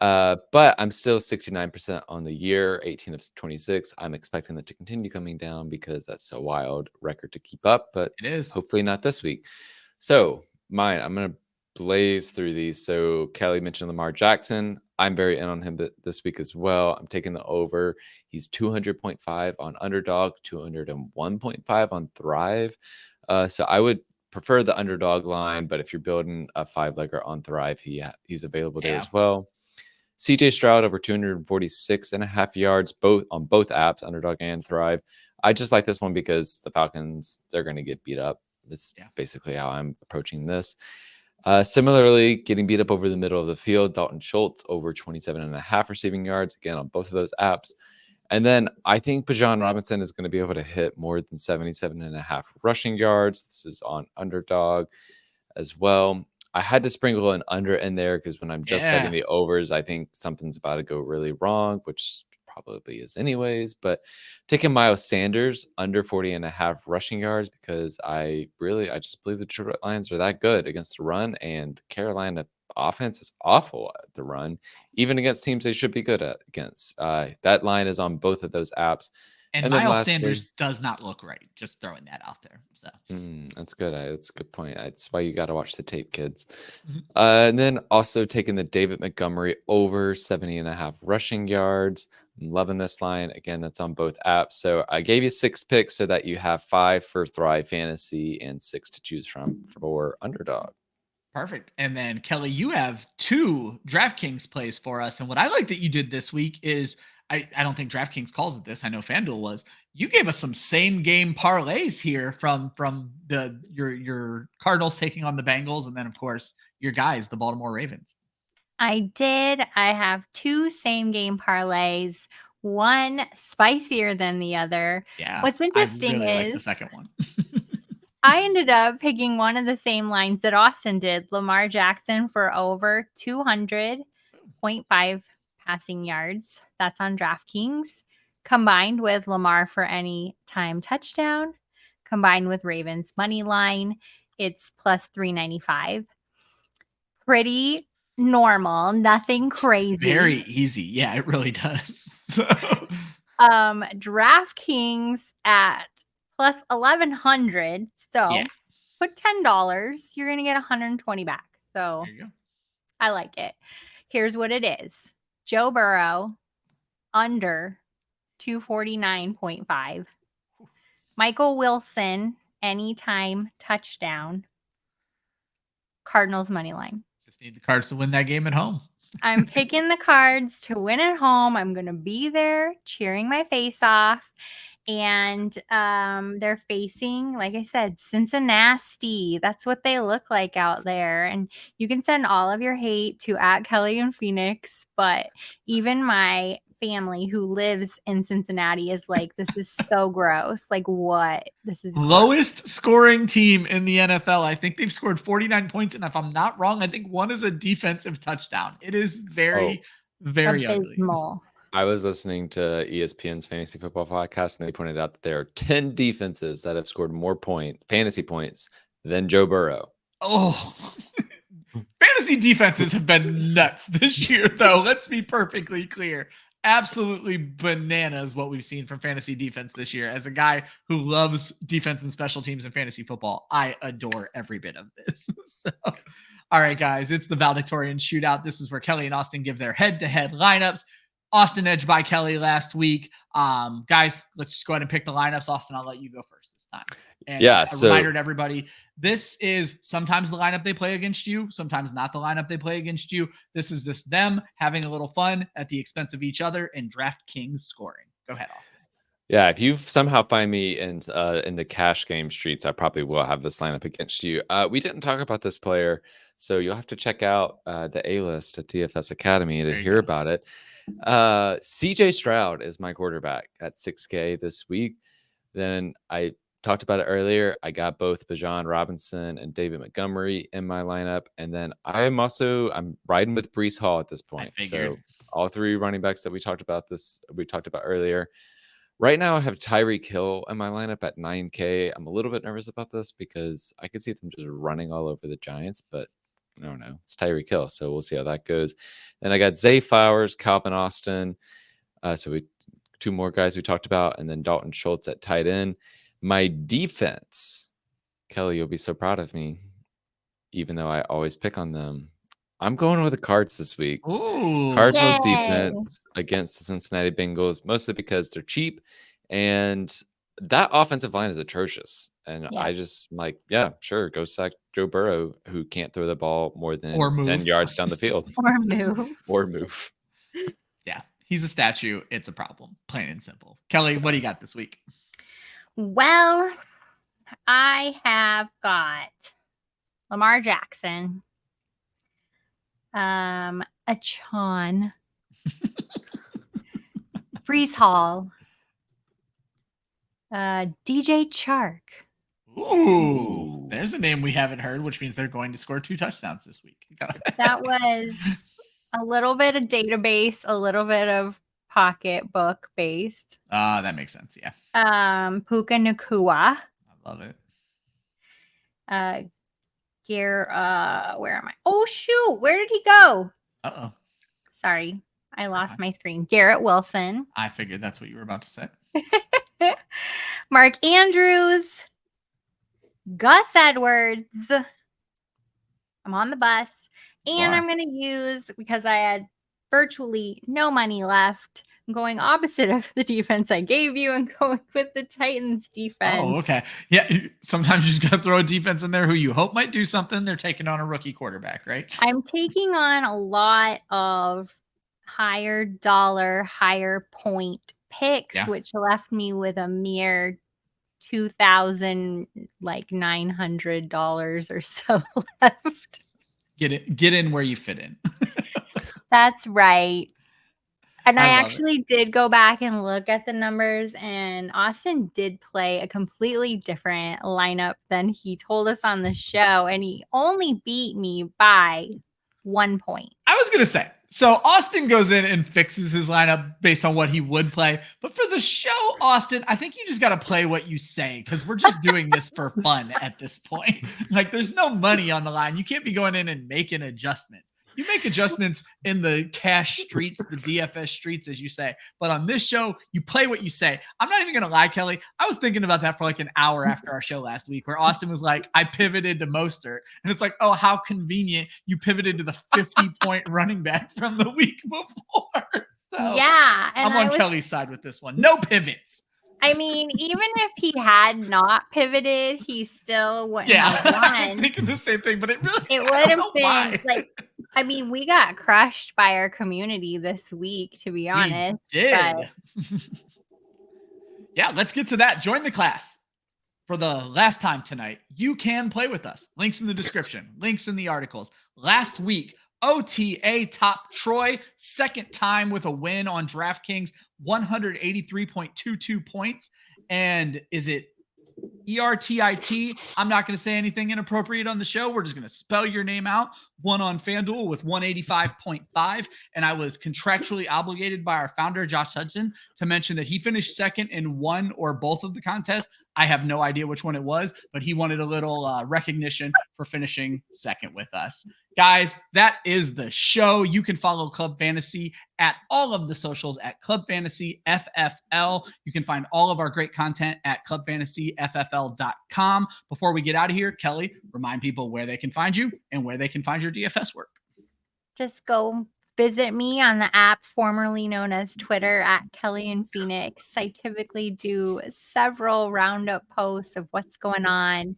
But I'm still 69% on the year, 18 of 26. I'm expecting that to continue coming down because that's a wild record to keep up, but it is hopefully not this week. So mine, I'm going to blaze through these. So Kelly mentioned Lamar Jackson. I'm very in on him this week as well. I'm taking the over. He's 200.5 on Underdog, 201.5 on Thrive. So I would prefer the underdog line, but if you're building a 5-legger on Thrive, he's available there as well. CJ Stroud over 246.5 yards, both on both apps, Underdog and Thrive. I just like this one because the Falcons, they're going to get beat up. That's basically how I'm approaching this. Similarly, getting beat up over the middle of the field, Dalton Schultz over 27.5 receiving yards, again on both of those apps. And then I think Bijan Robinson is going to be able to hit more than 77.5 rushing yards. This is on Underdog as well. I had to sprinkle an under in there because when I'm just betting the overs, I think something's about to go really wrong, which probably is anyways. But taking Miles Sanders under 40.5 rushing yards because I just believe the Detroit Lions are that good against the run, and Carolina offense is awful at the run, even against teams they should be good at against. That line is on both of those apps. And Miles Sanders does not look right. Just throwing that out there. So that's good. That's a good point. That's why you got to watch the tape, kids. And then also taking the David Montgomery over 70.5 rushing yards. I'm loving this line. Again, that's on both apps. So I gave you 6 picks so that you have 5 for Thrive Fantasy and 6 to choose from for Underdog. Perfect. And then Kelly, you have 2 DraftKings plays for us. And what I like that you did this week is I don't think DraftKings calls it this. I know FanDuel was. you gave us some same game parlays here from your Cardinals taking on the Bengals, and then of course your guys, the Baltimore Ravens. I did. I have 2 same game parlays, one spicier than the other. Yeah. What's interesting I really is like the second one. I ended up picking one of the same lines that Austin did, Lamar Jackson for over 200.5 passing yards. That's on DraftKings, combined with Lamar for any time touchdown, combined with Ravens money line. It's plus 395. Pretty normal, nothing crazy. Very easy. Yeah, it really does. So. DraftKings at plus 1,100. So Yeah. put $10, you're gonna get 120 back. So There you go. I like it. Here's what it is: Joe Burrow under 249.5. Michael Wilson anytime touchdown. Cardinals money line. Just need the Cards to win that game at home. I'm picking the Cards to win at home. I'm going to be there cheering my face off. And they're facing, like I said, Cincinnati. That's what they look like out there. And you can send all of your hate to @Kelly in Phoenix. But even my family who lives in Cincinnati is like, this is so gross. Like, what? This is lowest scoring team in the NFL. I think they've scored 49 points. And if I'm not wrong, I think one is a defensive touchdown. It is very abysmal. ugly. I was listening to ESPN's fantasy football podcast, and they pointed out that there are 10 defenses that have scored more fantasy points than Joe Burrow. Oh, fantasy defenses have been nuts this year, though. Let's be perfectly clear. Absolutely bananas what we've seen from fantasy defense this year. As a guy who loves defense and special teams in fantasy football, I adore every bit of this. So, all right, guys, it's the Valedictorian Shootout. This is where Kelly and Austin give their head-to-head lineups. Austin edged by Kelly last week. Guys, let's just go ahead and pick the lineups. Austin, I'll let you go first this time. And yeah, reminder to everybody, this is sometimes the lineup they play against you, sometimes not the lineup they play against you. This is just them having a little fun at the expense of each other and DraftKings scoring. Go ahead, Austin. Yeah, if you somehow find me in the cash game streets, I probably will have this lineup against you. We didn't talk about this player, so you'll have to check out the A-list at DFS Academy to hear about it. CJ Stroud is my quarterback at 6K this week. Then I talked about it earlier. I got both Bijan Robinson and David Montgomery in my lineup. And then I'm riding with Breece Hall at this point. So all 3 running backs that we talked about earlier. Right now I have Tyreek Hill in my lineup at 9K. I'm a little bit nervous about this because I could see them just running all over the Giants, but I don't know. It's Tyreek Hill, so we'll see how that goes. Then I got Zay Flowers, Calvin Austin. So 2 more guys we talked about, and then Dalton Schultz at tight end. My defense, Kelly, you'll be so proud of me, even though I always pick on them. I'm going with the Cards this week. Ooh, Cardinals defense against the Cincinnati Bengals, mostly because they're cheap, and that offensive line is atrocious. And I just like, yeah, sure, go sack Joe Burrow, who can't throw the ball more than 10 yards down the field. Or move. Yeah, he's a statue. It's a problem, plain and simple. Kelly, what do you got this week? Well, I have got Lamar Jackson, Achane, Breece Hall, DJ Chark. Ooh, there's a name we haven't heard, which means they're going to score 2 touchdowns this week. That was a little bit of database, a little bit of pocketbook based. That makes sense. Yeah. Puka Nacua. I love it. Where am I? Oh shoot, where did he go? Uh-oh. Sorry, I lost my screen. Garrett Wilson. I figured that's what you were about to say. Mark Andrews. Gus Edwards. I'm on the bus. And I'm going to use, because I had virtually no money left, I'm going opposite of the defense I gave you and going with the Titans defense. Oh, okay. Yeah, sometimes you just got to throw a defense in there who you hope might do something. They're taking on a rookie quarterback, right? I'm taking on a lot of higher dollar, higher point picks, which left me with a mere $2,900 or so left. Get in where you fit in. That's right. And I actually did go back and look at the numbers, and Austin did play a completely different lineup than he told us on the show, and he only beat me by 1 point. I was going to say, so Austin goes in and fixes his lineup based on what he would play. But for the show, Austin, I think you just got to play what you say, because we're just doing this for fun at this point. Like, there's no money on the line. You can't be going in and making adjustments. You make adjustments in the cash streets, the DFS streets, as you say. But on this show, you play what you say. I'm not even going to lie, Kelly. I was thinking about that for like an hour after our show last week, where Austin was like, I pivoted to Mostert. And it's like, oh, how convenient. You pivoted to the 50-point running back from the week before. So yeah. And I'm on Kelly's side with this one. No pivots. I mean, even if he had not pivoted, he still wouldn't have won. I was thinking the same thing, but it would have been like, I mean, we got crushed by our community this week, to be honest. We did. Yeah, let's get to that. Join the class. For the last time tonight, you can play with us. Links in the description, links in the articles. Last week, OTA top Troy, second time with a win on DraftKings, 183.22 points. And is it ERTIT? I'm not going to say anything inappropriate on the show. We're just going to spell your name out. One on FanDuel with 185.5. And I was contractually obligated by our founder, Josh Hudson, to mention that he finished second in one or both of the contests. I have no idea which one it was, but he wanted a little recognition for finishing second with us. Guys, that is the show. You can follow Club Fantasy at all of the socials at Club Fantasy FFL. You can find all of our great content at clubfantasyffl.com. Before we get out of here, Kelly, remind people where they can find you and where they can find your DFS work. Just go visit me on the app formerly known as Twitter at Kelly and Phoenix. I typically do several roundup posts of what's going on,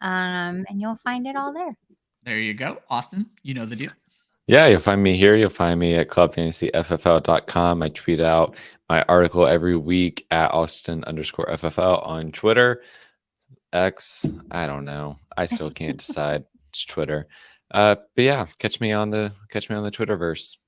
and you'll find it all there. There you go. Austin, you know the deal. Yeah, you'll find me here. You'll find me at clubfantasyffl.com. I tweet out my article every week at Austin_FFL on Twitter. X, I don't know. I still can't decide. It's Twitter. But yeah, catch me on the Twitterverse.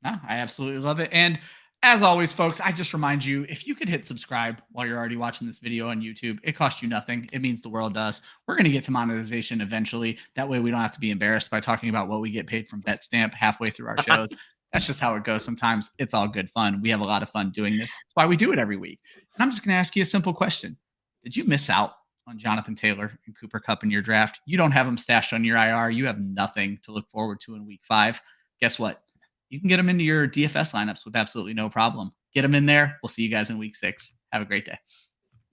No, I absolutely love it. And as always, folks, I just remind you, if you could hit subscribe while you're already watching this video on YouTube, it costs you nothing. It means the world to us. We're going to get to monetization eventually. That way we don't have to be embarrassed by talking about what we get paid from BetStamp halfway through our shows. That's just how it goes. Sometimes it's all good fun. We have a lot of fun doing this. That's why we do it every week. And I'm just going to ask you a simple question. Did you miss out on Jonathan Taylor and Cooper Kupp in your draft? You don't have them stashed on your IR. You have nothing to look forward to in week 5. Guess what? You can get them into your DFS lineups with absolutely no problem. Get them in there. We'll see you guys in week 6. Have a great day.